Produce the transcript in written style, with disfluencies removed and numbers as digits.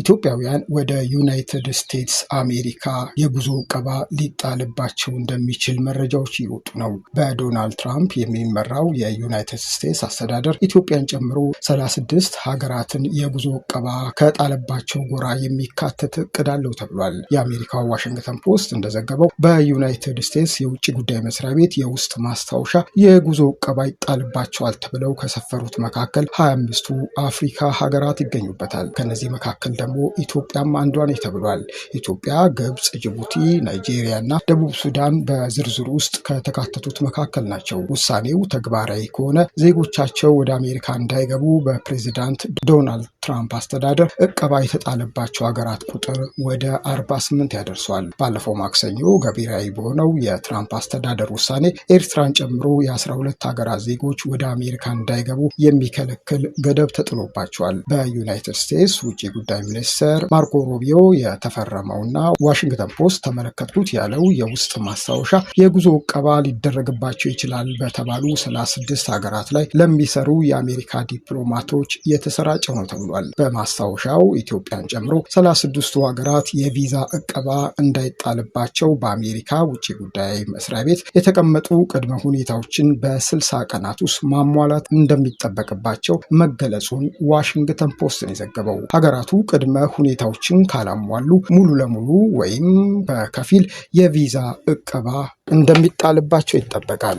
ኢትዮጵያውያን ወደ ዩናይትድ ስቴትስ አሜሪካ የጉዞ ዕቀባ ሊጣልባቸው እንደሚችል መረጃዎች እየወጡ ነው። በዶናልድ ትራምፕ የሚመራው የዩናይትድ ስቴትስ አስተዳደር ኢትዮጵያን ጨምሮ 36 ሀገራትን የጉዞ ዕቀባ ከጣለባቸው ጎራ የሚካተት እቅድ አለው ተብሏል። የአሜሪካው ዋሽንግተን ፖስት እንደዘገበው በዩናይትድ ስቴትስ የውጭ ጉዳይ መስሪያ ቤት የውስጥ ማስታወሻ የጉዞ ዕቀባ ይጣልባቸዋል ተብለው ከሰፈሩት መካከል 25ቱ አፍሪካ ሀገራት ይገኙበታል። ከነዚህ መካከል ደግሞ ኢትዮጵያም አንዷ ነች ተብሏል። ኢትዮጵያ፣ ግብጽ፣ ጅቡቲ፣ ናይጄሪያ እና ደቡብ ሱዳን በዝርዝሩ ውስጥ ከተካተቱት መካከል ናቸው። ውሳኔው ተግባራዊ ከሆነ ዜጎቻቸው ወደ አሜሪካ እንዳይገቡ በፕሬዚዳንት ዶናልድ ትራምፕ አስተዳደር ዕቀባ የተጣለባቸው ሀገራት ቁጥር ወደ 48 ያደርሷል። ባለፈው ማክሰኞ ገቢራዊ በሆነው የትራምፕ አስተዳደር ውሳኔ ኤርትራን ጨምሮ የ12 ሀገራት ዜጎች ወደ አሜሪካ እንዳይገቡ የሚከለክል ገደብ ተጥሎባቸዋል። በዩናይትድ ስቴትስ ውጭ ጉዳይ ሚኒስትር ማርኮ ሩቢዮ የተፈረመውና ዋሽንግተን ፖስት ተመለከትኩት ያለው የውስጥ ማስታወሻ የጉዞ ዕቀባ ሊደረግባቸው ይችላል በተባሉ 36 ሀገራት ላይ ለሚሰሩ የአሜሪካ ዲፕሎማቶች የተሰራጨ ነው ተብሏል። በማስታወሻው ኢትዮጵያን ጨምሮ 36ቱ ሀገራት የቪዛ ዕቀባ እንዳይጣልባቸው በአሜሪካ ውጭ ጉዳይ መስሪያ ቤት የተቀመጡ ቅድመ ሁኔታዎችን በ60 ቀናት ውስጥ ማሟላት እንደሚጠበቅባቸው መገለጹን ዋሽንግተን ፖስት ነው የዘገበው። ሀገራቱ ቅድመ ሁኔታዎችን ካላሟሉ ሙሉ ለሙሉ ወይም በከፊል የቪዛ ዕቀባ እንደሚጣልባቸው ይጠበቃል።